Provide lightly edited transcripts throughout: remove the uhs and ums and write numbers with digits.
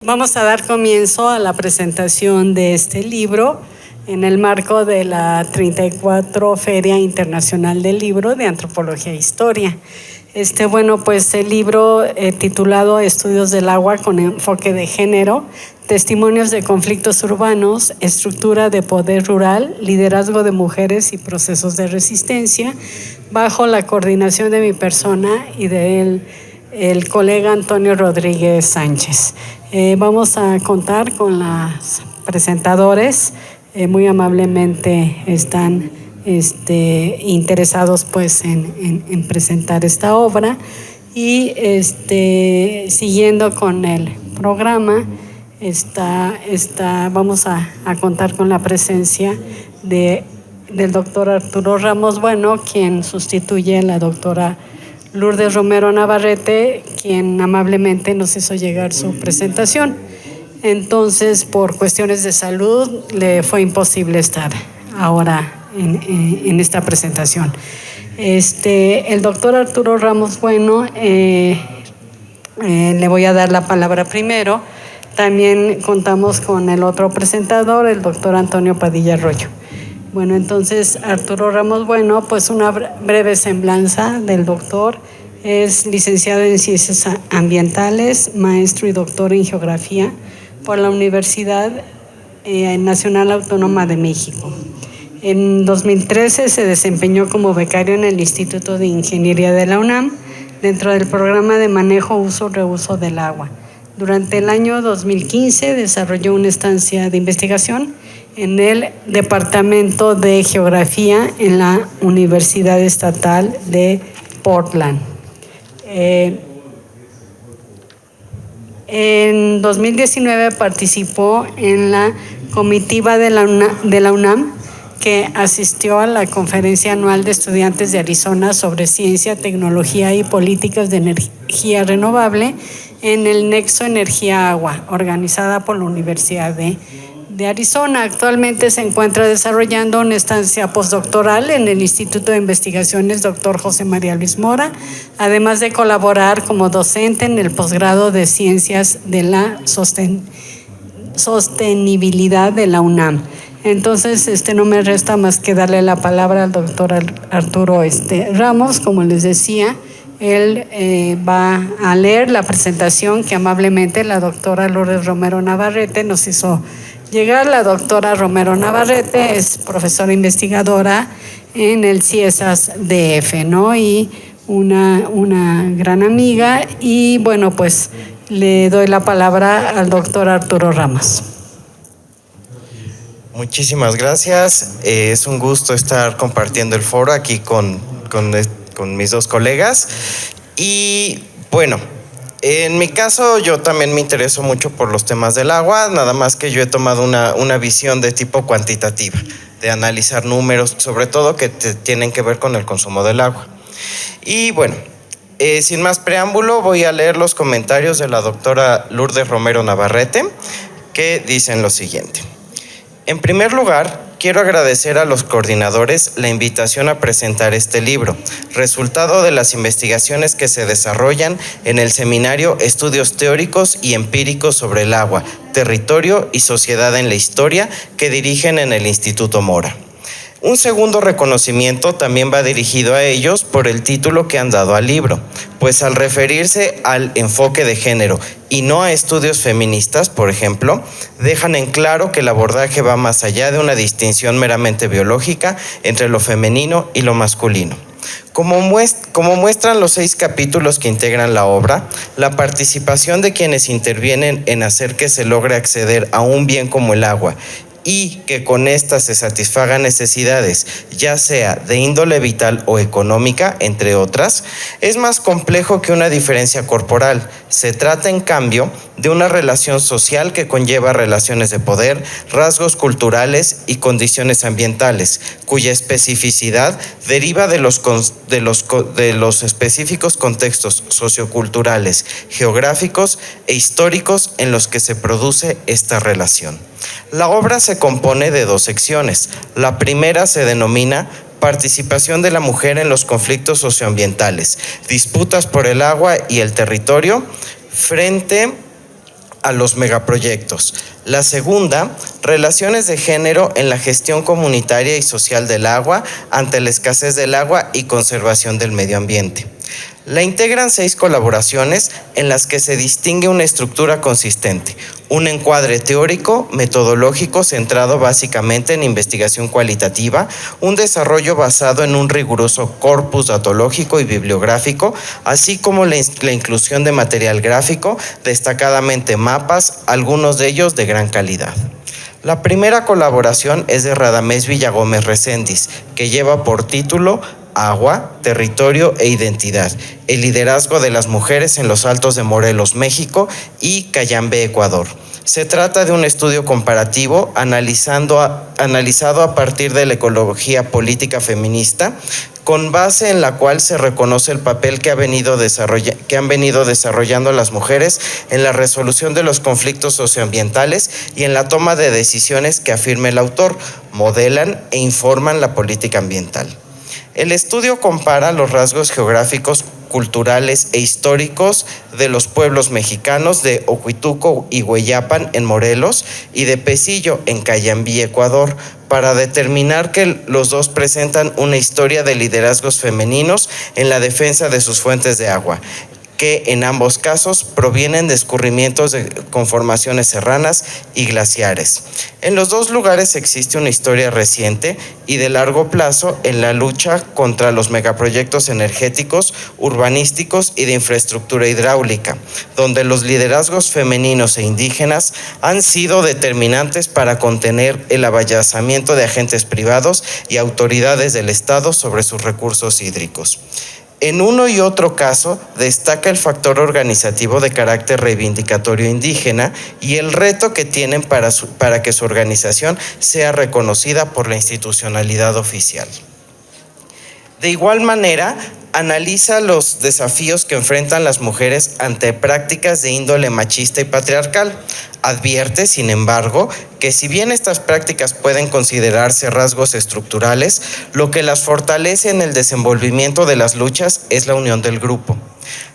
Vamos a dar comienzo a la presentación de este libro en el marco de la 34 Feria Internacional del Libro de Antropología e Historia. Pues el libro titulado Estudios del agua con enfoque de género, testimonios de conflictos urbanos, estructura de poder rural, liderazgo de mujeres y procesos de resistencia, bajo la coordinación de mi persona y de el colega Antonio Rodríguez Sánchez. Vamos a contar con los presentadores, muy amablemente están interesados pues en presentar esta obra y siguiendo con el programa vamos a contar con la presencia del doctor Arturo Ramos Bueno, quien sustituye a la doctora Lourdes Romero Navarrete, quien amablemente nos hizo llegar su presentación. Entonces, por cuestiones de salud, le fue imposible estar ahora en esta presentación. El doctor Arturo Ramos Bueno, le voy a dar la palabra primero. También contamos con el otro presentador, el doctor Antonio Padilla Arroyo. Bueno, entonces Arturo Ramos Bueno, pues una breve semblanza del doctor. Es licenciado en Ciencias Ambientales, maestro y doctor en Geografía por la Universidad Nacional Autónoma de México. En 2013 se desempeñó como becario en el Instituto de Ingeniería de la UNAM dentro del programa de manejo, uso, reuso del agua. Durante el año 2015 desarrolló una estancia de investigación en el Departamento de Geografía en la Universidad Estatal de Portland. En 2019 participó en la comitiva de la UNAM que asistió a la conferencia anual de estudiantes de Arizona sobre ciencia, tecnología y políticas de energía renovable en el Nexo Energía Agua, organizada por la Universidad de Arizona. Actualmente se encuentra desarrollando una estancia postdoctoral en el Instituto de Investigaciones Dr. José María Luis Mora, además de colaborar como docente en el posgrado de Ciencias de la Sostenibilidad de la UNAM. Entonces, no me resta más que darle la palabra al doctor Arturo Ramos. Como les decía, él va a leer la presentación que amablemente la doctora Lourdes Romero Navarrete nos hizo llegar. La doctora Romero Navarrete es profesora investigadora en el CIESAS DF, ¿no? Y una gran amiga. Y bueno, pues le doy la palabra al doctor Arturo Ramos. Muchísimas gracias. Es un gusto estar compartiendo el foro aquí con mis dos colegas. Y bueno, en mi caso yo también me intereso mucho por los temas del agua, nada más que yo he tomado una visión de tipo cuantitativa, de analizar números, sobre todo que tienen que ver con el consumo del agua. Y bueno, sin más preámbulo, voy a leer los comentarios de la doctora Lourdes Romero Navarrete, que dicen lo siguiente. En primer lugar, quiero agradecer a los coordinadores la invitación a presentar este libro, resultado de las investigaciones que se desarrollan en el seminario Estudios Teóricos y Empíricos sobre el Agua, Territorio y Sociedad en la Historia, que dirigen en el Instituto Mora. Un segundo reconocimiento también va dirigido a ellos por el título que han dado al libro, pues al referirse al enfoque de género y no a estudios feministas, por ejemplo, dejan en claro que el abordaje va más allá de una distinción meramente biológica entre lo femenino y lo masculino. Como muestran los 6 capítulos que integran la obra, la participación de quienes intervienen en hacer que se logre acceder a un bien como el agua y que con ésta se satisfagan necesidades, ya sea de índole vital o económica, entre otras, es más complejo que una diferencia corporal. Se trata, en cambio, de una relación social que conlleva relaciones de poder, rasgos culturales y condiciones ambientales, cuya especificidad deriva de los específicos contextos socioculturales, geográficos e históricos en los que se produce esta relación. La obra se compone de 2 secciones. La primera se denomina Participación de la mujer en los conflictos socioambientales, disputas por el agua y el territorio frente a los megaproyectos. La segunda, relaciones de género en la gestión comunitaria y social del agua ante la escasez del agua y conservación del medio ambiente. La integran 6 colaboraciones en las que se distingue una estructura consistente, un encuadre teórico, metodológico centrado básicamente en investigación cualitativa, un desarrollo basado en un riguroso corpus datológico y bibliográfico, así como la inclusión de material gráfico, destacadamente mapas, algunos de ellos de gran calidad. La primera colaboración es de Radamés Villagómez Recendis, que lleva por título Agua, Territorio e Identidad, el liderazgo de las mujeres en los Altos de Morelos, México y Cayambe, Ecuador. Se trata de un estudio comparativo analizado a partir de la ecología política feminista, con base en la cual se reconoce el papel que han venido desarrollando las mujeres en la resolución de los conflictos socioambientales y en la toma de decisiones que, afirma el autor, modelan e informan la política ambiental. El estudio compara los rasgos geográficos, culturales e históricos de los pueblos mexicanos de Ocuituco y Hueyapan en Morelos y de Pecillo en Cayambe, Ecuador, para determinar que los dos presentan una historia de liderazgos femeninos en la defensa de sus fuentes de agua, que en ambos casos provienen de escurrimientos de conformaciones serranas y glaciares. En los dos lugares existe una historia reciente y de largo plazo en la lucha contra los megaproyectos energéticos, urbanísticos y de infraestructura hidráulica, donde los liderazgos femeninos e indígenas han sido determinantes para contener el avallazamiento de agentes privados y autoridades del Estado sobre sus recursos hídricos. En uno y otro caso destaca el factor organizativo de carácter reivindicatorio indígena y el reto que tienen para que su organización sea reconocida por la institucionalidad oficial. De igual manera, analiza los desafíos que enfrentan las mujeres ante prácticas de índole machista y patriarcal. Advierte, sin embargo, que si bien estas prácticas pueden considerarse rasgos estructurales, lo que las fortalece en el desenvolvimiento de las luchas es la unión del grupo.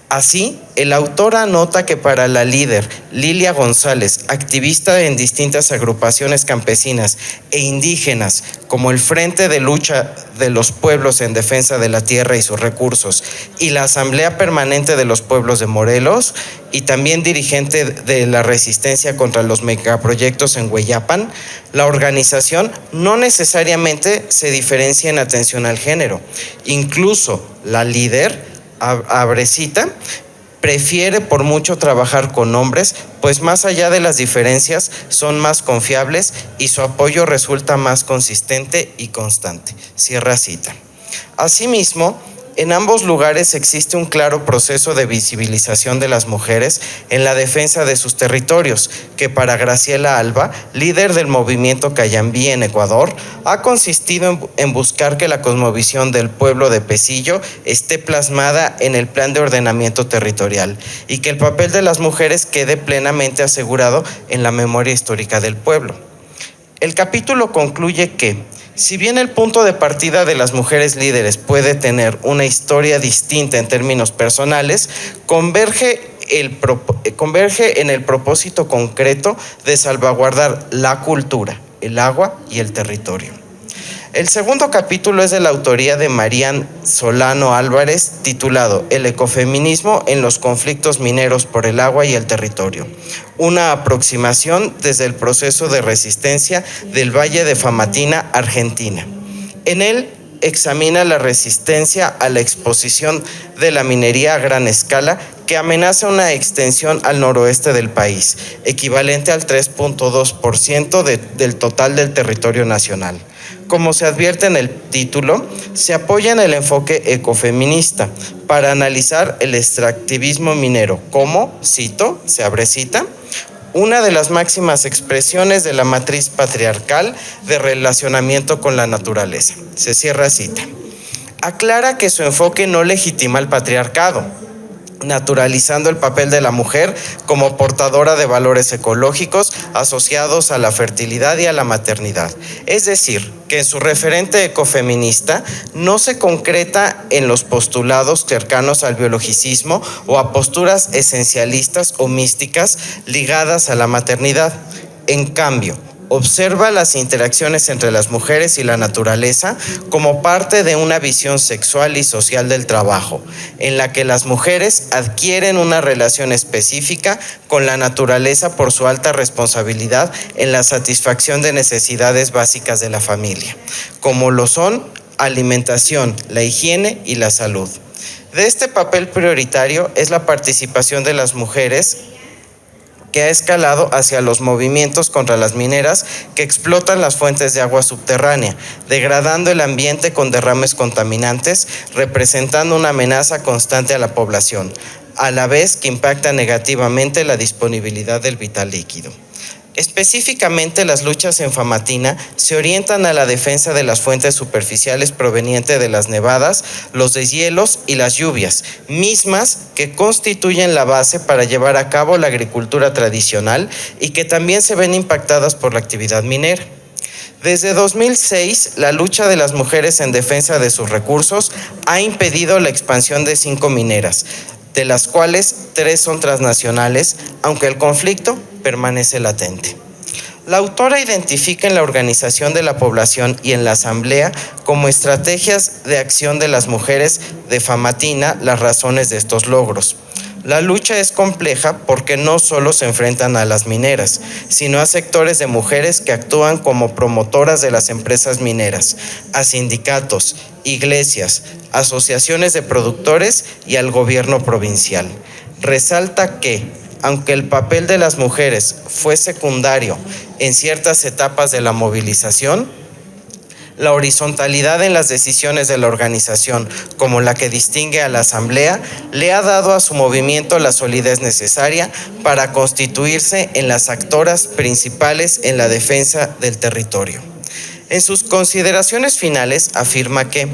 Así, el autor anota que para la líder Lilia González, activista en distintas agrupaciones campesinas e indígenas, como el Frente de Lucha de los Pueblos en Defensa de la Tierra y sus Recursos y la Asamblea Permanente de los Pueblos de Morelos, y también dirigente de la resistencia contra los megaproyectos en Hueyapan, la organización no necesariamente se diferencia en atención al género. Incluso la líder, Abrecita, prefiere por mucho trabajar con hombres, pues más allá de las diferencias son más confiables y su apoyo resulta más consistente y constante. Cierra cita. Asimismo, en ambos lugares existe un claro proceso de visibilización de las mujeres en la defensa de sus territorios, que para Graciela Alba, líder del movimiento Cayambe en Ecuador, ha consistido en buscar que la cosmovisión del pueblo de Pecillo esté plasmada en el plan de ordenamiento territorial y que el papel de las mujeres quede plenamente asegurado en la memoria histórica del pueblo. El capítulo concluye que, si bien el punto de partida de las mujeres líderes puede tener una historia distinta en términos personales, converge en el propósito concreto de salvaguardar la cultura, el agua y el territorio. El segundo capítulo es de la autoría de Marían Solano Álvarez, titulado El ecofeminismo en los conflictos mineros por el agua y el territorio. Una aproximación desde el proceso de resistencia del Valle de Famatina, Argentina. En él examina la resistencia a la exposición de la minería a gran escala que amenaza una extensión al noroeste del país, equivalente al 3.2% del total del territorio nacional. Como se advierte en el título, se apoya en el enfoque ecofeminista para analizar el extractivismo minero como, cito, se abre cita, una de las máximas expresiones de la matriz patriarcal de relacionamiento con la naturaleza. Se cierra cita. Aclara que su enfoque no legitima el patriarcado, naturalizando el papel de la mujer como portadora de valores ecológicos asociados a la fertilidad y a la maternidad. Es decir, que en su referente ecofeminista no se concreta en los postulados cercanos al biologicismo o a posturas esencialistas o místicas ligadas a la maternidad. En cambio, observa las interacciones entre las mujeres y la naturaleza como parte de una visión sexual y social del trabajo, en la que las mujeres adquieren una relación específica con la naturaleza por su alta responsabilidad en la satisfacción de necesidades básicas de la familia, como lo son alimentación, la higiene y la salud. De este papel prioritario es la participación de las mujeres, que ha escalado hacia los movimientos contra las mineras que explotan las fuentes de agua subterránea, degradando el ambiente con derrames contaminantes, representando una amenaza constante a la población, a la vez que impacta negativamente la disponibilidad del vital líquido. Específicamente, las luchas en Famatina se orientan a la defensa de las fuentes superficiales provenientes de las nevadas, los deshielos y las lluvias, mismas que constituyen la base para llevar a cabo la agricultura tradicional y que también se ven impactadas por la actividad minera. Desde 2006, la lucha de las mujeres en defensa de sus recursos ha impedido la expansión de 5 mineras, de las cuales 3 son transnacionales, aunque el conflicto permanece latente. La autora identifica en la organización de la población y en la asamblea como estrategias de acción de las mujeres de Famatina las razones de estos logros. La lucha es compleja porque no solo se enfrentan a las mineras, sino a sectores de mujeres que actúan como promotoras de las empresas mineras, a sindicatos, iglesias, asociaciones de productores y al gobierno provincial. Resalta que, aunque el papel de las mujeres fue secundario en ciertas etapas de la movilización, la horizontalidad en las decisiones de la organización, como la que distingue a la asamblea, le ha dado a su movimiento la solidez necesaria para constituirse en las actoras principales en la defensa del territorio. En sus consideraciones finales afirma que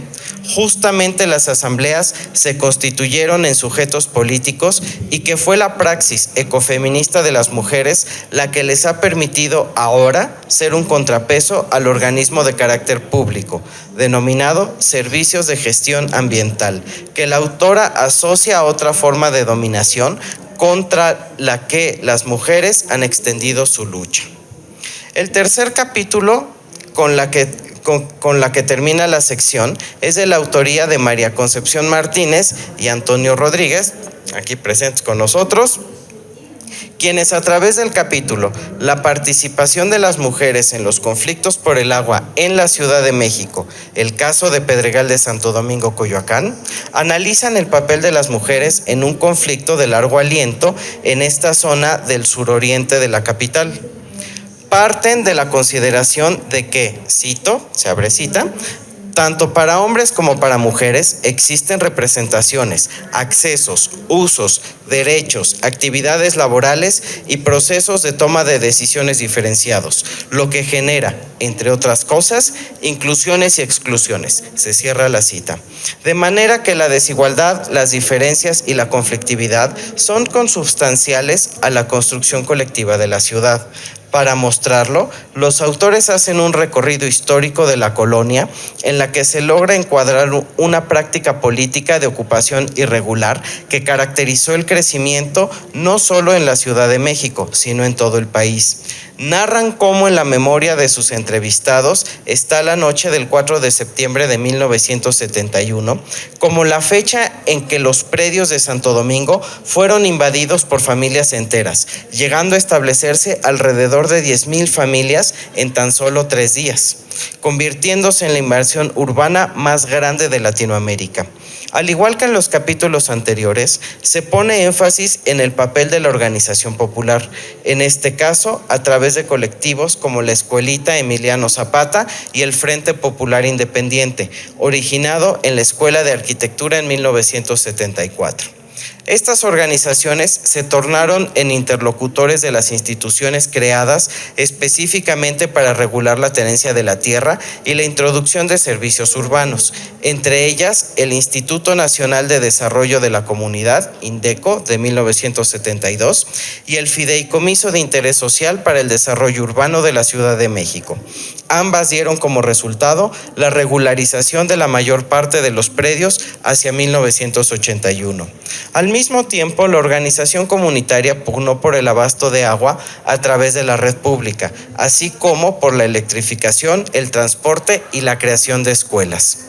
justamente las asambleas se constituyeron en sujetos políticos y que fue la praxis ecofeminista de las mujeres la que les ha permitido ahora ser un contrapeso al organismo de carácter público, denominado Servicios de Gestión Ambiental, que la autora asocia a otra forma de dominación contra la que las mujeres han extendido su lucha. El tercer capítulo con la que termina la sección es de la autoría de María Concepción Martínez y Antonio Rodríguez, aquí presentes con nosotros, quienes a través del capítulo La participación de las mujeres en los conflictos por el agua en la Ciudad de México, el caso de Pedregal de Santo Domingo, Coyoacán, analizan el papel de las mujeres en un conflicto de largo aliento en esta zona del suroriente de la capital. Parten de la consideración de que, cito, se abre cita, tanto para hombres como para mujeres existen representaciones, accesos, usos, derechos, actividades laborales y procesos de toma de decisiones diferenciados, lo que genera, entre otras cosas, inclusiones y exclusiones. Se cierra la cita. De manera que la desigualdad, las diferencias y la conflictividad son consubstanciales a la construcción colectiva de la ciudad. Para mostrarlo, los autores hacen un recorrido histórico de la colonia en la que se logra encuadrar una práctica política de ocupación irregular que caracterizó el crecimiento no solo en la Ciudad de México, sino en todo el país. Narran cómo en la memoria de sus entrevistados está la noche del 4 de septiembre de 1971, como la fecha en que los predios de Santo Domingo fueron invadidos por familias enteras, llegando a establecerse alrededor de 10,000 familias en tan solo 3 días, convirtiéndose en la invasión urbana más grande de Latinoamérica. Al igual que en los capítulos anteriores, se pone énfasis en el papel de la organización popular, en este caso a través de colectivos como la Escuelita Emiliano Zapata y el Frente Popular Independiente, originado en la Escuela de Arquitectura en 1974. Estas organizaciones se tornaron en interlocutores de las instituciones creadas específicamente para regular la tenencia de la tierra y la introducción de servicios urbanos, entre ellas el Instituto Nacional de Desarrollo de la Comunidad, INDECO, de 1972, y el Fideicomiso de Interés Social para el Desarrollo Urbano de la Ciudad de México. Ambas dieron como resultado la regularización de la mayor parte de los predios hacia 1981. Al mismo tiempo, la organización comunitaria pugnó por el abasto de agua a través de la red pública, así como por la electrificación, el transporte y la creación de escuelas.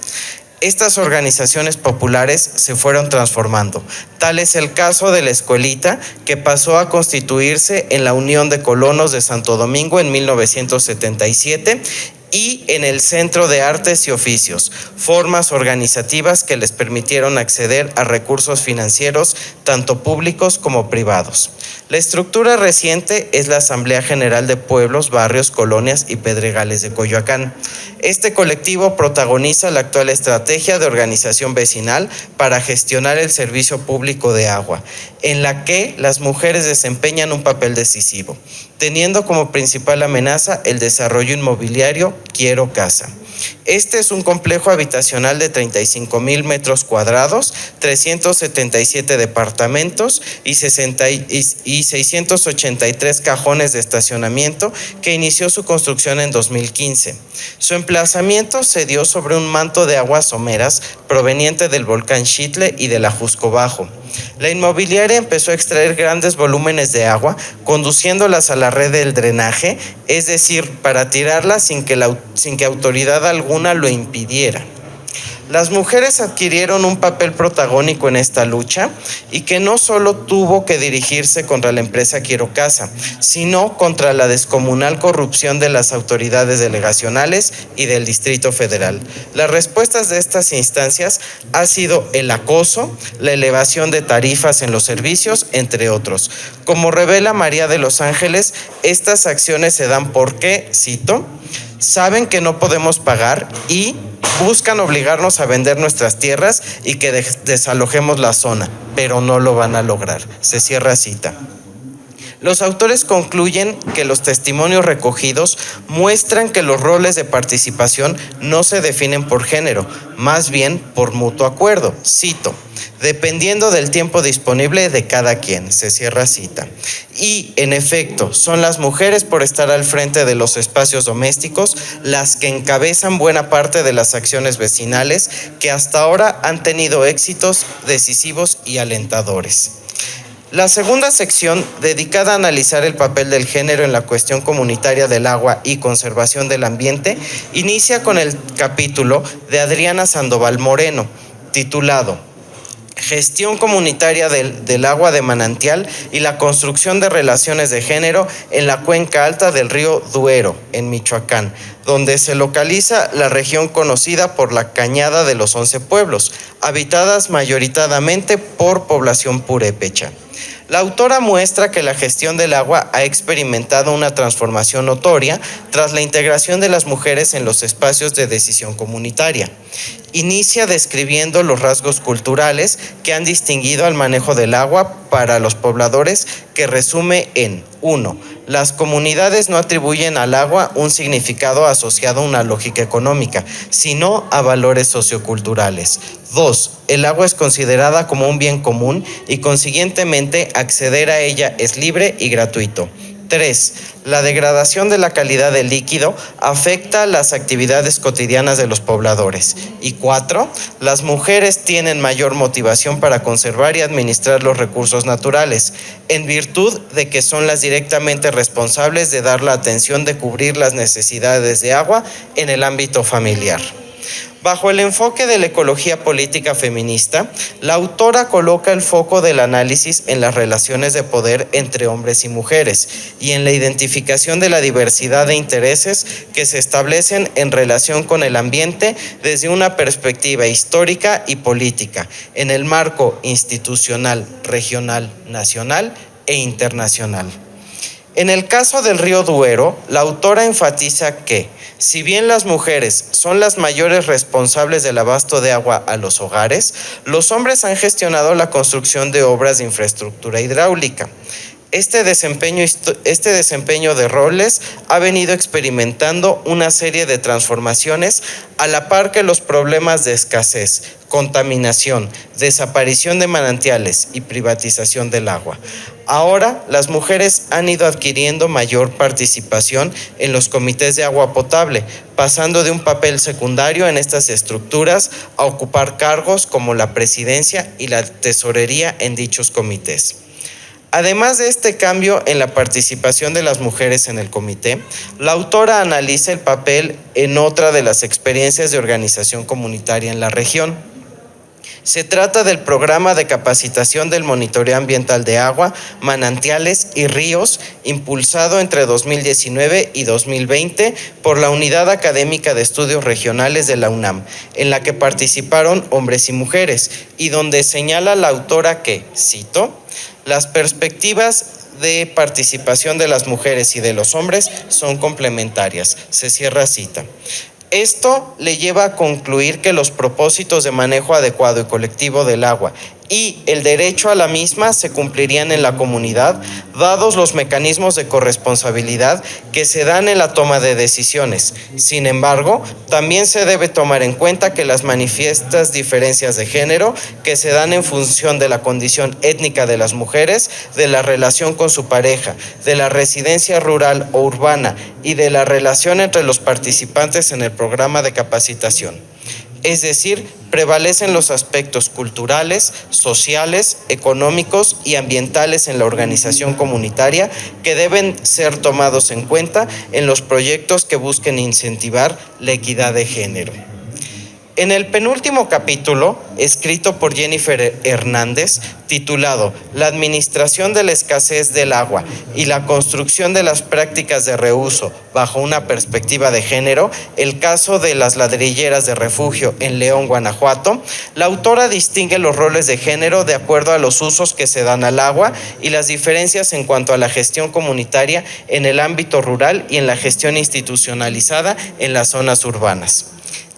Estas organizaciones populares se fueron transformando. Tal es el caso de la Escuelita, que pasó a constituirse en la Unión de Colonos de Santo Domingo en 1977 y en el Centro de Artes y Oficios, formas organizativas que les permitieron acceder a recursos financieros tanto públicos como privados. La estructura reciente es la Asamblea General de Pueblos, Barrios, Colonias y Pedregales de Coyoacán. Este colectivo protagoniza la actual estrategia de organización vecinal para gestionar el servicio público de agua, en la que las mujeres desempeñan un papel decisivo, teniendo como principal amenaza el desarrollo inmobiliario Quiero Casa. Este es un complejo habitacional de 35,000 metros cuadrados, 377 departamentos y 683 cajones de estacionamiento que inició su construcción en 2015. Su emplazamiento se dio sobre un manto de aguas someras proveniente del volcán Xitle y del Ajusco Bajo. La inmobiliaria empezó a extraer grandes volúmenes de agua, conduciéndolas a la red del drenaje, es decir, para tirarlas sin que autoridad alguna lo impidiera. Las mujeres adquirieron un papel protagónico en esta lucha y que no solo tuvo que dirigirse contra la empresa Quiero Casa, sino contra la descomunal corrupción de las autoridades delegacionales y del Distrito Federal. Las respuestas de estas instancias ha sido el acoso, la elevación de tarifas en los servicios, entre otros. Como revela María de los Ángeles, estas acciones se dan porque, cito, saben que no podemos pagar y buscan obligarnos a vender nuestras tierras y que desalojemos la zona, pero no lo van a lograr. Se cierra cita. Los autores concluyen que los testimonios recogidos muestran que los roles de participación no se definen por género, más bien por mutuo acuerdo. Cito, dependiendo del tiempo disponible de cada quien, se cierra cita. Y, en efecto, son las mujeres por estar al frente de los espacios domésticos las que encabezan buena parte de las acciones vecinales que hasta ahora han tenido éxitos decisivos y alentadores. La segunda sección, dedicada a analizar el papel del género en la cuestión comunitaria del agua y conservación del ambiente, inicia con el capítulo de Adriana Sandoval Moreno, titulado Gestión comunitaria del agua de manantial y la construcción de relaciones de género en la cuenca alta del río Duero, en Michoacán, donde se localiza la región conocida por la Cañada de los 11 Pueblos, habitadas mayoritariamente por población purépecha. La autora muestra que la gestión del agua ha experimentado una transformación notoria tras la integración de las mujeres en los espacios de decisión comunitaria. Inicia describiendo los rasgos culturales que han distinguido al manejo del agua para los pobladores, que resume en 1. Las comunidades no atribuyen al agua un significado asociado a una lógica económica, sino a valores socioculturales. 2. El agua es considerada como un bien común y consiguientemente acceder a ella es libre y gratuito. 3. La degradación de la calidad del líquido afecta las actividades cotidianas de los pobladores. Y 4. Las mujeres tienen mayor motivación para conservar y administrar los recursos naturales, en virtud de que son las directamente responsables de dar la atención de cubrir las necesidades de agua en el ámbito familiar. Bajo el enfoque de la ecología política feminista, la autora coloca el foco del análisis en las relaciones de poder entre hombres y mujeres y en la identificación de la diversidad de intereses que se establecen en relación con el ambiente desde una perspectiva histórica y política, en el marco institucional, regional, nacional e internacional. En el caso del río Duero, la autora enfatiza que Si bien las mujeres son las mayores responsables del abasto de agua a los hogares, los hombres han gestionado la construcción de obras de infraestructura hidráulica. Este desempeño de roles ha venido experimentando una serie de transformaciones a la par que los problemas de escasez, contaminación, desaparición de manantiales y privatización del agua. Ahora, las mujeres han ido adquiriendo mayor participación en los comités de agua potable, pasando de un papel secundario en estas estructuras a ocupar cargos como la presidencia y la tesorería en dichos comités. Además de este cambio en la participación de las mujeres en el comité, la autora analiza el papel en otra de las experiencias de organización comunitaria en la región. Se trata del programa de capacitación del monitoreo ambiental de agua, manantiales y ríos, impulsado entre 2019 y 2020 por la Unidad Académica de Estudios Regionales de la UNAM, en la que participaron hombres y mujeres, y donde señala la autora que, cito, las perspectivas de participación de las mujeres y de los hombres son complementarias. Se cierra cita. Esto le lleva a concluir que los propósitos de manejo adecuado y colectivo del agua y el derecho a la misma se cumplirían en la comunidad, dados los mecanismos de corresponsabilidad que se dan en la toma de decisiones. Sin embargo, también se debe tomar en cuenta que las manifiestas diferencias de género que se dan en función de la condición étnica de las mujeres, de la relación con su pareja, de la residencia rural o urbana y de la relación entre los participantes en el programa de capacitación. Es decir, prevalecen los aspectos culturales, sociales, económicos y ambientales en la organización comunitaria que deben ser tomados en cuenta en los proyectos que busquen incentivar la equidad de género. En el penúltimo capítulo, escrito por Jennifer Hernández, titulado La administración de la escasez del agua y la construcción de las prácticas de reuso bajo una perspectiva de género, el caso de las ladrilleras de refugio en León, Guanajuato, la autora distingue los roles de género de acuerdo a los usos que se dan al agua y las diferencias en cuanto a la gestión comunitaria en el ámbito rural y en la gestión institucionalizada en las zonas urbanas.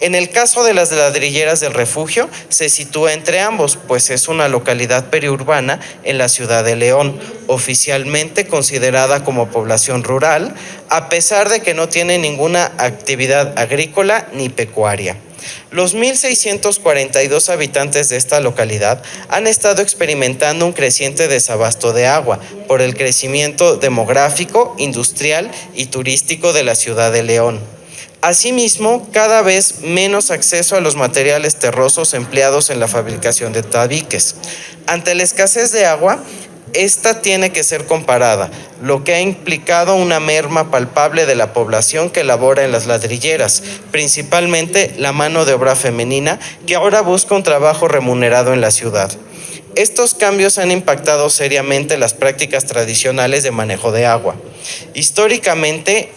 En el caso de las ladrilleras del refugio, se sitúa entre ambos, pues es una localidad periurbana en la ciudad de León, oficialmente considerada como población rural, a pesar de que no tiene ninguna actividad agrícola ni pecuaria. Los 1,642 habitantes de esta localidad han estado experimentando un creciente desabasto de agua por el crecimiento demográfico, industrial y turístico de la ciudad de León. Asimismo, cada vez menos acceso a los materiales terrosos empleados en la fabricación de tabiques. Ante la escasez de agua, esta tiene que ser comparada, lo que ha implicado una merma palpable de la población que labora en las ladrilleras, principalmente la mano de obra femenina, que ahora busca un trabajo remunerado en la ciudad. Estos cambios han impactado seriamente las prácticas tradicionales de manejo de agua. Históricamente,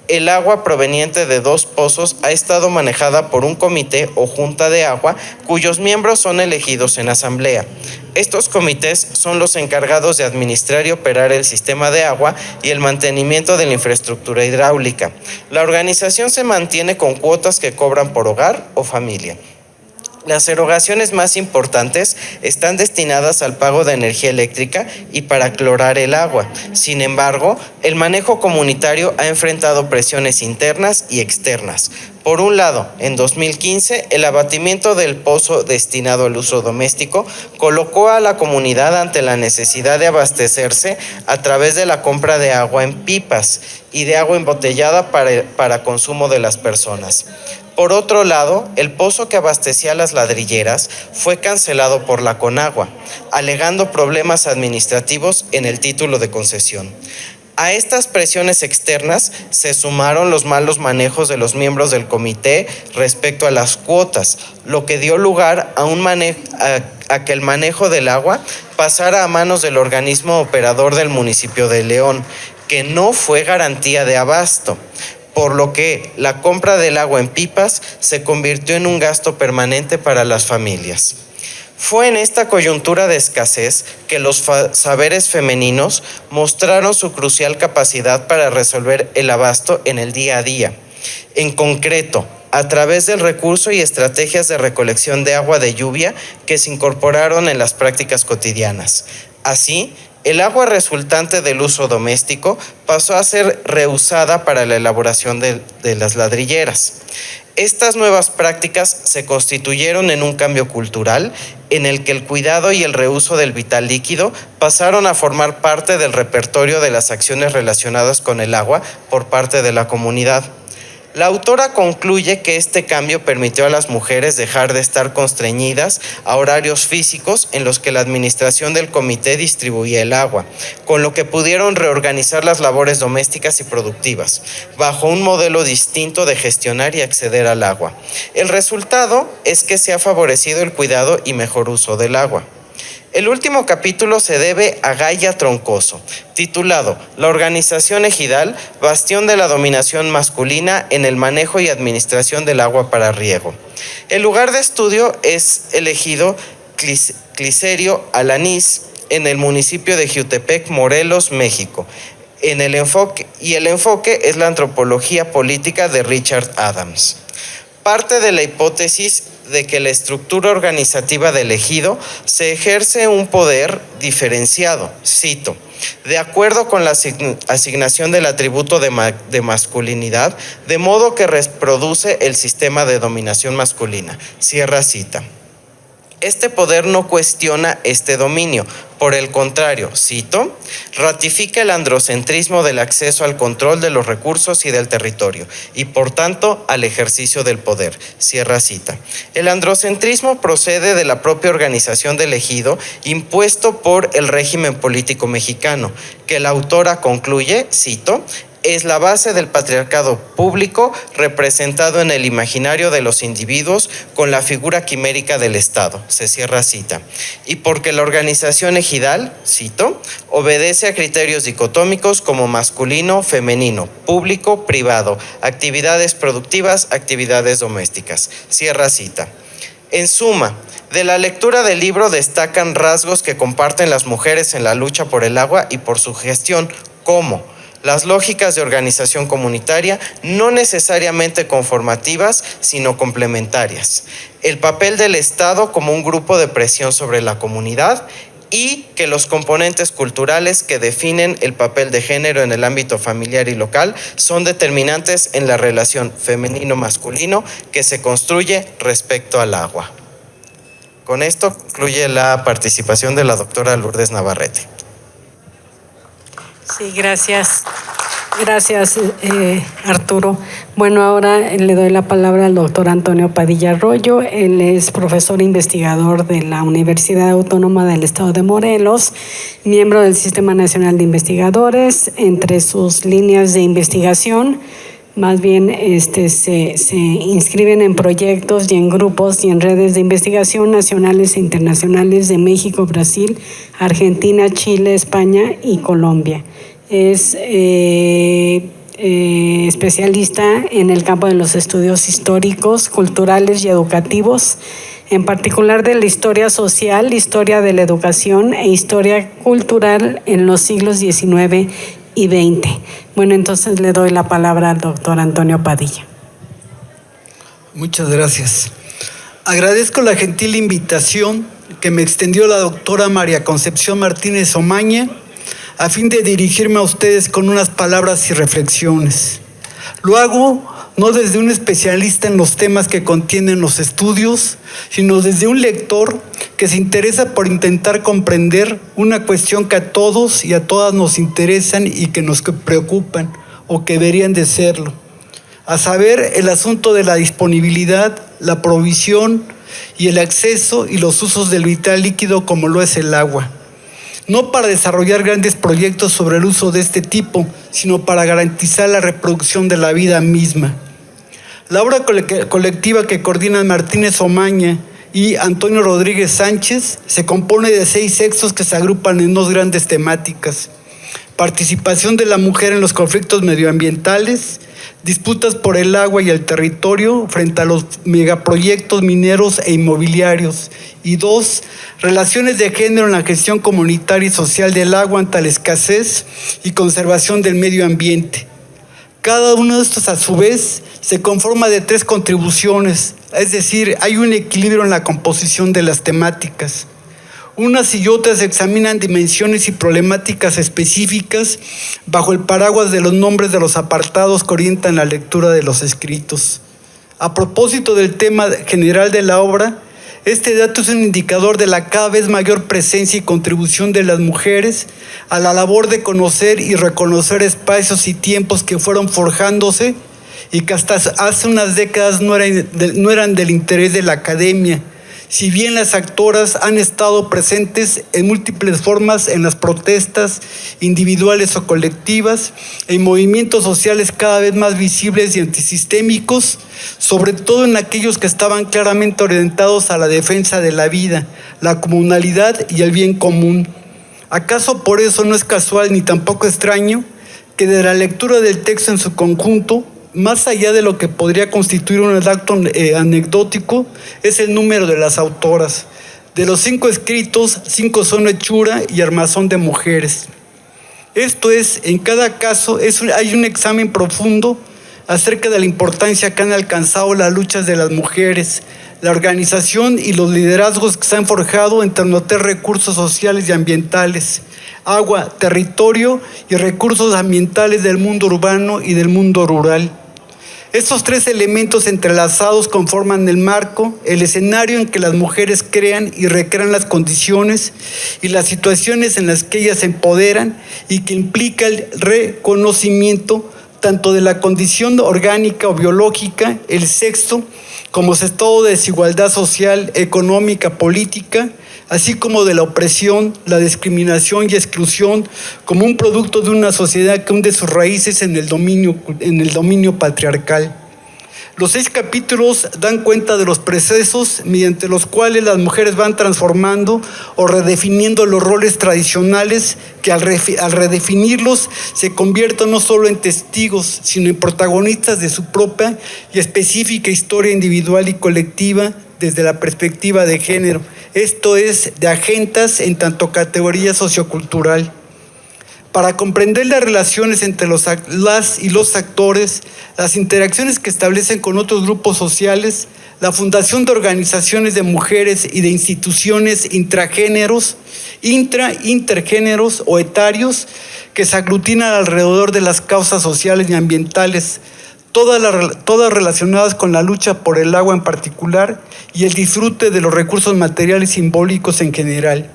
el agua proveniente de 2 pozos ha estado manejada por un comité o junta de agua cuyos miembros son elegidos en asamblea. Estos comités son los encargados de administrar y operar el sistema de agua y el mantenimiento de la infraestructura hidráulica. La organización se mantiene con cuotas que cobran por hogar o familia. Las erogaciones más importantes están destinadas al pago de energía eléctrica y para clorar el agua. Sin embargo, el manejo comunitario ha enfrentado presiones internas y externas. Por un lado, en 2015, el abatimiento del pozo destinado al uso doméstico colocó a la comunidad ante la necesidad de abastecerse a través de la compra de agua en pipas y de agua embotellada para consumo de las personas. Por otro lado, el pozo que abastecía a las ladrilleras fue cancelado por la Conagua, alegando problemas administrativos en el título de concesión. A estas presiones externas se sumaron los malos manejos de los miembros del comité respecto a las cuotas, lo que dio lugar a que el manejo del agua pasara a manos del organismo operador del municipio de León, que no fue garantía de abasto, por lo que la compra del agua en pipas se convirtió en un gasto permanente para las familias. Fue en esta coyuntura de escasez que los saberes femeninos mostraron su crucial capacidad para resolver el abasto en el día a día. En concreto, a través del recurso y estrategias de recolección de agua de lluvia que se incorporaron en las prácticas cotidianas. Así, el agua resultante del uso doméstico pasó a ser reusada para la elaboración de las ladrilleras. Estas nuevas prácticas se constituyeron en un cambio cultural en el que el cuidado y el reuso del vital líquido pasaron a formar parte del repertorio de las acciones relacionadas con el agua por parte de la comunidad. La autora concluye que este cambio permitió a las mujeres dejar de estar constreñidas a horarios físicos en los que la administración del comité distribuía el agua, con lo que pudieron reorganizar las labores domésticas y productivas, bajo un modelo distinto de gestionar y acceder al agua. El resultado es que se ha favorecido el cuidado y mejor uso del agua. El último capítulo se debe a Gaia Troncoso, titulado La organización ejidal, bastión de la dominación masculina en el manejo y administración del agua para riego. El lugar de estudio es el ejido Cliserio Alanís, en el municipio de Jiutepec, Morelos, México. El enfoque es la antropología política de Richard Adams. Parte de la hipótesis de que la estructura organizativa del ejido se ejerce un poder diferenciado, cito, de acuerdo con la asignación del atributo de masculinidad, de modo que reproduce el sistema de dominación masculina. Cierra cita. Este poder no cuestiona este dominio, por el contrario, cito, ratifica el androcentrismo del acceso al control de los recursos y del territorio, y por tanto al ejercicio del poder. Cierra cita. El androcentrismo procede de la propia organización del ejido impuesto por el régimen político mexicano, que la autora concluye, cito, es la base del patriarcado público representado en el imaginario de los individuos con la figura quimérica del Estado. Se cierra cita. Y porque la organización ejidal, cito, obedece a criterios dicotómicos como masculino, femenino, público, privado, actividades productivas, actividades domésticas. Cierra cita. En suma, de la lectura del libro destacan rasgos que comparten las mujeres en la lucha por el agua y por su gestión, como las lógicas de organización comunitaria, no necesariamente conformativas, sino complementarias. El papel del Estado como un grupo de presión sobre la comunidad y que los componentes culturales que definen el papel de género en el ámbito familiar y local son determinantes en la relación femenino-masculino que se construye respecto al agua. Con esto concluye la participación de la doctora Lourdes Navarrete. Sí, gracias. Gracias, Arturo. Bueno, ahora le doy la palabra al doctor Antonio Padilla Arroyo. Él es profesor investigador de la Universidad Autónoma del Estado de Morelos, miembro del Sistema Nacional de Investigadores. Entre sus líneas de investigación, más bien se inscriben en proyectos y en grupos y en redes de investigación nacionales e internacionales de México, Brasil, Argentina, Chile, España y Colombia. Es especialista en el campo de los estudios históricos, culturales y educativos, en particular de la historia social, historia de la educación e historia cultural en los siglos XIX y 20. Bueno, entonces le doy la palabra al doctor Antonio Padilla. Muchas gracias. Agradezco la gentil invitación que me extendió la doctora María Concepción Martínez Omaña a fin de dirigirme a ustedes con unas palabras y reflexiones. Lo hago no desde un especialista en los temas que contienen los estudios, sino desde un lector que se interesa por intentar comprender una cuestión que a todos y a todas nos interesan y que nos preocupan, o que deberían de serlo, a saber, el asunto de la disponibilidad, la provisión y el acceso y los usos del vital líquido como lo es el agua. No para desarrollar grandes proyectos sobre el uso de este tipo, sino para garantizar la reproducción de la vida misma. La obra colectiva que coordinan Martínez Omaña y Antonio Rodríguez Sánchez se compone de 6 sexos que se agrupan en 2 grandes temáticas: participación de la mujer en los conflictos medioambientales, disputas por el agua y el territorio frente a los megaproyectos mineros e inmobiliarios, y 2, relaciones de género en la gestión comunitaria y social del agua ante la escasez y conservación del medio ambiente. Cada uno de estos, a su vez, se conforma de 3 contribuciones, es decir, hay un equilibrio en la composición de las temáticas. Unas y otras examinan dimensiones y problemáticas específicas bajo el paraguas de los nombres de los apartados que orientan la lectura de los escritos. A propósito del tema general de la obra, este dato es un indicador de la cada vez mayor presencia y contribución de las mujeres a la labor de conocer y reconocer espacios y tiempos que fueron forjándose y que hasta hace unas décadas no eran del interés de la academia. Si bien las actoras han estado presentes en múltiples formas en las protestas individuales o colectivas, en movimientos sociales cada vez más visibles y antisistémicos, sobre todo en aquellos que estaban claramente orientados a la defensa de la vida, la comunalidad y el bien común. ¿Acaso por eso no es casual ni tampoco extraño que de la lectura del texto en su conjunto, más allá de lo que podría constituir un acto anecdótico, es el número de las autoras? De los 5 escritos, 5 son hechura y armazón de mujeres. Esto es, en cada caso, hay un examen profundo acerca de la importancia que han alcanzado las luchas de las mujeres, la organización y los liderazgos que se han forjado en torno a 3 recursos sociales y ambientales: agua, territorio y recursos ambientales del mundo urbano y del mundo rural. Estos 3 elementos entrelazados conforman el marco, el escenario en que las mujeres crean y recrean las condiciones y las situaciones en las que ellas se empoderan y que implica el reconocimiento tanto de la condición orgánica o biológica, el sexo, como su estado de desigualdad social, económica, política, así como de la opresión, la discriminación y exclusión como un producto de una sociedad que hunde sus raíces en el dominio patriarcal. Los 6 capítulos dan cuenta de los procesos mediante los cuales las mujeres van transformando o redefiniendo los roles tradicionales que al redefinirlos se convierten no solo en testigos, sino en protagonistas de su propia y específica historia individual y colectiva desde la perspectiva de género, esto es, de agentas en tanto categoría sociocultural. Para comprender las relaciones entre las y los actores, las interacciones que establecen con otros grupos sociales, la fundación de organizaciones de mujeres y de instituciones intragéneros, intergéneros o etarios que se aglutinan alrededor de las causas sociales y ambientales, todas relacionadas con la lucha por el agua en particular y el disfrute de los recursos materiales simbólicos en general.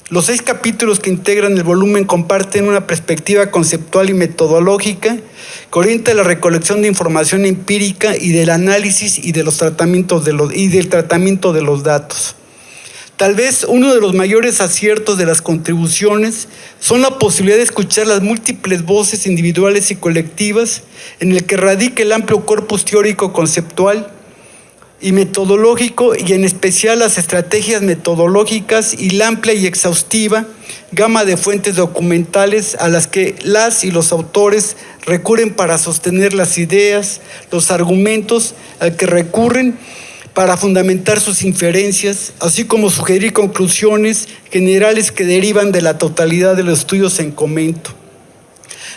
Los 6 capítulos que integran el volumen comparten una perspectiva conceptual y metodológica que orienta la recolección de información empírica y del análisis y del tratamiento de los datos. Tal vez uno de los mayores aciertos de las contribuciones son la posibilidad de escuchar las múltiples voces individuales y colectivas en el que radica el amplio corpus teórico conceptual y metodológico, y en especial las estrategias metodológicas y la amplia y exhaustiva gama de fuentes documentales a las que las y los autores recurren para sostener las ideas, los argumentos al que recurren para fundamentar sus inferencias, así como sugerir conclusiones generales que derivan de la totalidad de los estudios en comento.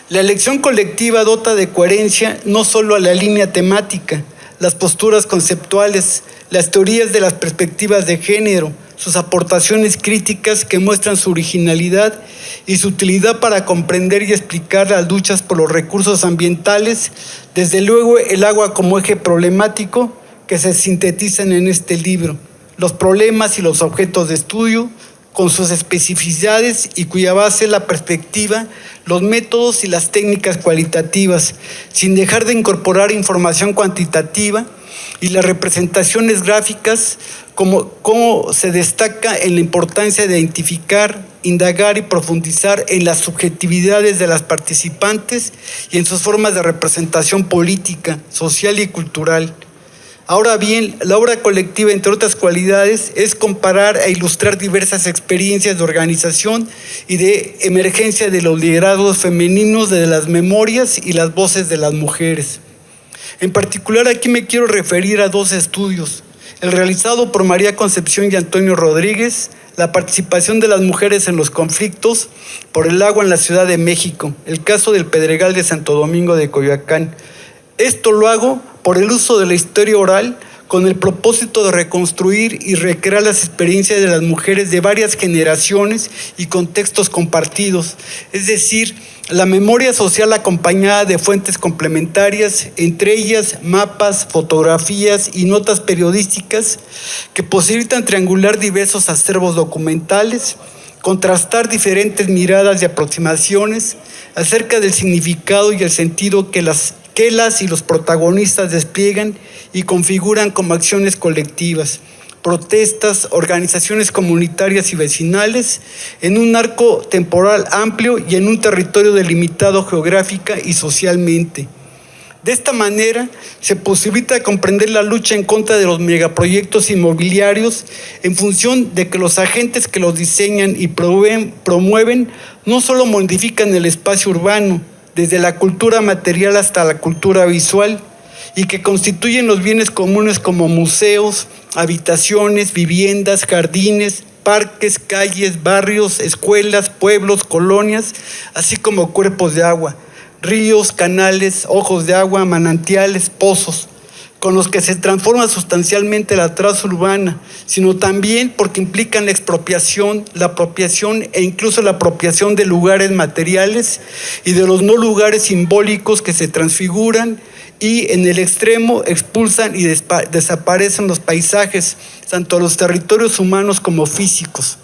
La elección colectiva dota de coherencia no solo a la línea temática, las posturas conceptuales, las teorías de las perspectivas de género, sus aportaciones críticas que muestran su originalidad y su utilidad para comprender y explicar las luchas por los recursos ambientales, desde luego el agua como eje problemático que se sintetizan en este libro, los problemas y los objetos de estudio, con sus especificidades y cuya base es la perspectiva, los métodos y las técnicas cualitativas, sin dejar de incorporar información cuantitativa y las representaciones gráficas, como se destaca en la importancia de identificar, indagar y profundizar en las subjetividades de las participantes y en sus formas de representación política, social y cultural. Ahora bien, la obra colectiva, entre otras cualidades, es comparar e ilustrar diversas experiencias de organización y de emergencia de los liderazgos femeninos, de las memorias y las voces de las mujeres. En particular, aquí me quiero referir a 2 estudios: el realizado por María Concepción y Antonio Rodríguez, la participación de las mujeres en los conflictos por el agua en la Ciudad de México, el caso del Pedregal de Santo Domingo de Coyoacán. Esto lo hago por el uso de la historia oral con el propósito de reconstruir y recrear las experiencias de las mujeres de varias generaciones y contextos compartidos, es decir, la memoria social acompañada de fuentes complementarias, entre ellas mapas, fotografías y notas periodísticas que posibilitan triangular diversos acervos documentales, contrastar diferentes miradas y aproximaciones acerca del significado y el sentido que las y los protagonistas despliegan y configuran como acciones colectivas, protestas, organizaciones comunitarias y vecinales en un arco temporal amplio y en un territorio delimitado geográfica y socialmente. De esta manera, se posibilita comprender la lucha en contra de los megaproyectos inmobiliarios en función de que los agentes que los diseñan y promueven no solo modifican el espacio urbano, desde la cultura material hasta la cultura visual, y que constituyen los bienes comunes como museos, habitaciones, viviendas, jardines, parques, calles, barrios, escuelas, pueblos, colonias, así como cuerpos de agua, ríos, canales, ojos de agua, manantiales, pozos, con los que se transforma sustancialmente la traza urbana, sino también porque implican la expropiación, la apropiación e incluso la apropiación de lugares materiales y de los no lugares simbólicos que se transfiguran y en el extremo expulsan y desaparecen los paisajes, tanto los territorios humanos como físicos.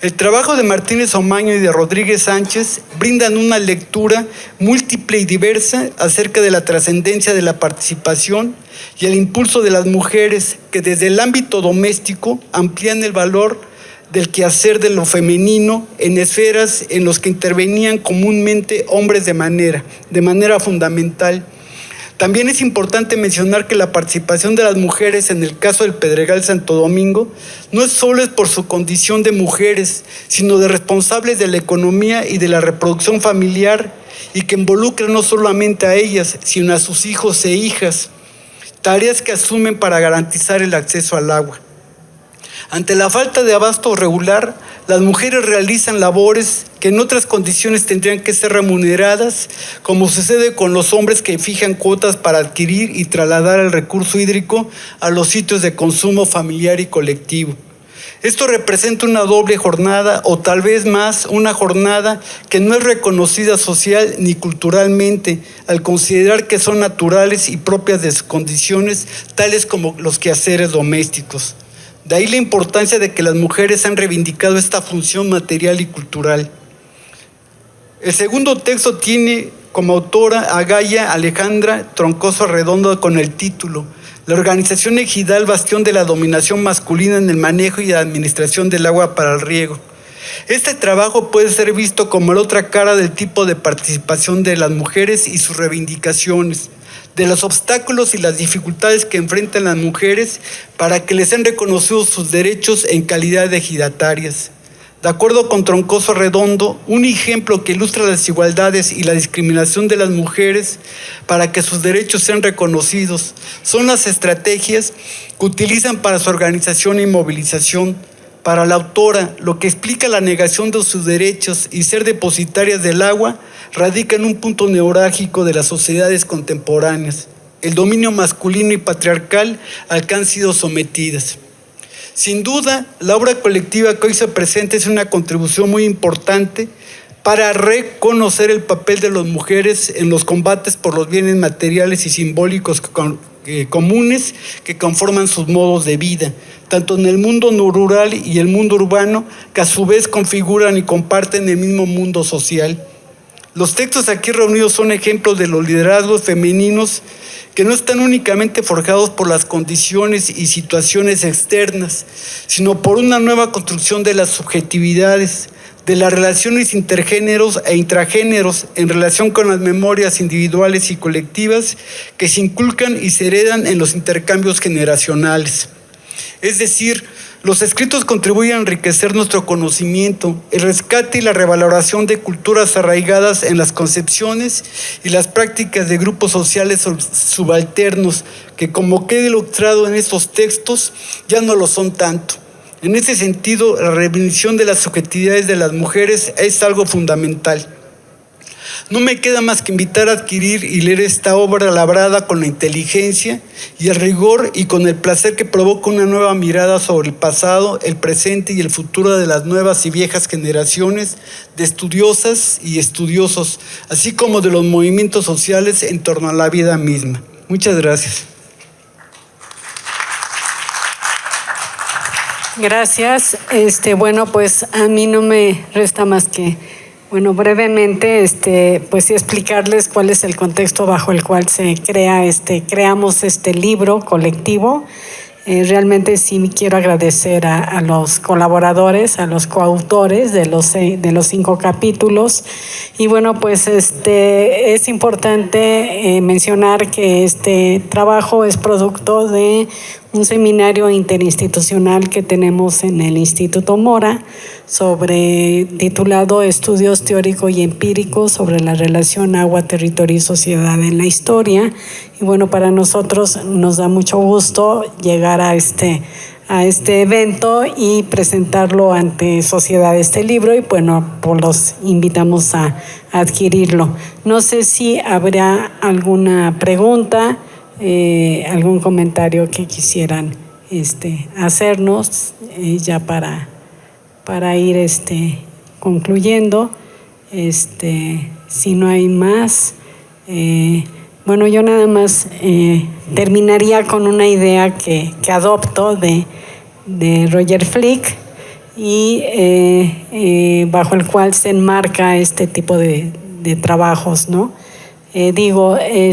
El trabajo de Martínez Omaña y de Rodríguez Sánchez brindan una lectura múltiple y diversa acerca de la trascendencia de la participación y el impulso de las mujeres que desde el ámbito doméstico amplían el valor del quehacer de lo femenino en esferas en las que intervenían comúnmente hombres de manera fundamental. También es importante mencionar que la participación de las mujeres en el caso del Pedregal Santo Domingo no es solo por su condición de mujeres, sino de responsables de la economía y de la reproducción familiar y que involucra no solamente a ellas, sino a sus hijos e hijas, tareas que asumen para garantizar el acceso al agua. Ante la falta de abasto regular, las mujeres realizan labores que en otras condiciones tendrían que ser remuneradas, como sucede con los hombres que fijan cuotas para adquirir y trasladar el recurso hídrico a los sitios de consumo familiar y colectivo. Esto representa una doble jornada o tal vez más una jornada que no es reconocida social ni culturalmente al considerar que son naturales y propias de sus condiciones, tales como los quehaceres domésticos. De ahí la importancia de que las mujeres han reivindicado esta función material y cultural. El segundo texto tiene como autora a Gaya Alejandra Troncoso Redondo con el título La organización ejidal bastión de la dominación masculina en el manejo y administración del agua para el riego. Este trabajo puede ser visto como la otra cara del tipo de participación de las mujeres y sus reivindicaciones, de los obstáculos y las dificultades que enfrentan las mujeres para que les sean reconocidos sus derechos en calidad de ejidatarias. De acuerdo con Troncoso Redondo, un ejemplo que ilustra las desigualdades y la discriminación de las mujeres para que sus derechos sean reconocidos son las estrategias que utilizan para su organización y movilización. Para la autora, lo que explica la negación de sus derechos y ser depositarias del agua radica en un punto neurálgico de las sociedades contemporáneas, el dominio masculino y patriarcal al que han sido sometidas. Sin duda, la obra colectiva que hoy se presenta es una contribución muy importante para reconocer el papel de las mujeres en los combates por los bienes materiales y simbólicos comunes que conforman sus modos de vida, tanto en el mundo rural y el mundo urbano, que a su vez configuran y comparten el mismo mundo social. Los textos aquí reunidos son ejemplos de los liderazgos femeninos que no están únicamente forjados por las condiciones y situaciones externas, sino por una nueva construcción de las subjetividades, de las relaciones intergéneros e intragéneros en relación con las memorias individuales y colectivas que se inculcan y se heredan en los intercambios generacionales. Es decir, los escritos contribuyen a enriquecer nuestro conocimiento, el rescate y la revaloración de culturas arraigadas en las concepciones y las prácticas de grupos sociales subalternos que, como queda ilustrado en estos textos, ya no lo son tanto. En ese sentido, la reivindicación de las subjetividades de las mujeres es algo fundamental. No me queda más que invitar a adquirir y leer esta obra labrada con la inteligencia y el rigor y con el placer que provoca una nueva mirada sobre el pasado, el presente y el futuro de las nuevas y viejas generaciones de estudiosas y estudiosos, así como de los movimientos sociales en torno a la vida misma. Muchas gracias. Gracias. Bueno, pues a mí no me resta más que, bueno, brevemente, pues sí explicarles cuál es el contexto bajo el cual se creamos este libro colectivo. Realmente sí quiero agradecer a los colaboradores, a los coautores de los 5 capítulos. Y bueno, pues es importante mencionar que este trabajo es producto de un seminario interinstitucional que tenemos en el Instituto Mora titulado Estudios Teóricos y Empíricos sobre la relación agua, territorio y sociedad en la historia. Y bueno, para nosotros nos da mucho gusto llegar a este evento y presentarlo ante sociedad este libro, y bueno, pues los invitamos a adquirirlo. No sé si habrá alguna pregunta, algún comentario que quisieran hacernos ya para ir concluyendo. Si no hay más, bueno, yo nada más terminaría con una idea que adopto de Roger Flick y bajo el cual se enmarca este tipo de trabajos, ¿no?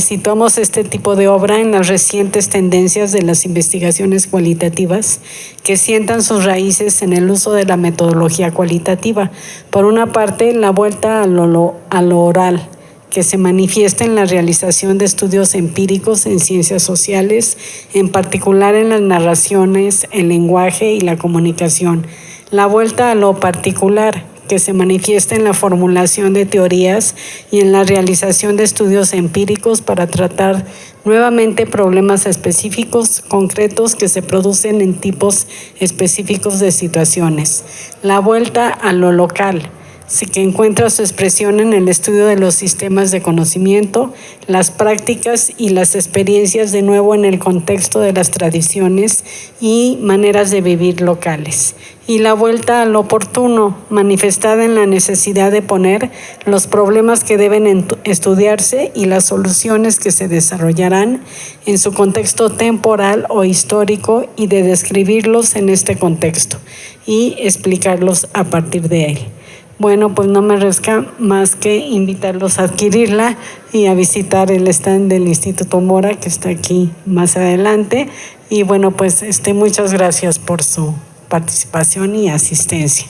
Situamos este tipo de obra en las recientes tendencias de las investigaciones cualitativas que sientan sus raíces en el uso de la metodología cualitativa. Por una parte, la vuelta a lo oral, que se manifiesta en la realización de estudios empíricos en ciencias sociales, en particular en las narraciones, el lenguaje y la comunicación. La vuelta a lo particular, que se manifiesta en la formulación de teorías y en la realización de estudios empíricos para tratar nuevamente problemas específicos, concretos, que se producen en tipos específicos de situaciones. La vuelta a lo local, que encuentra su expresión en el estudio de los sistemas de conocimiento, las prácticas y las experiencias, de nuevo en el contexto de las tradiciones y maneras de vivir locales. Y la vuelta al oportuno, manifestada en la necesidad de poner los problemas que deben estudiarse y las soluciones que se desarrollarán en su contexto temporal o histórico, y de describirlos en este contexto y explicarlos a partir de él. Bueno, pues no me resta más que invitarlos a adquirirla y a visitar el stand del Instituto Mora, que está aquí más adelante. Y bueno, pues muchas gracias por su participación y asistencia.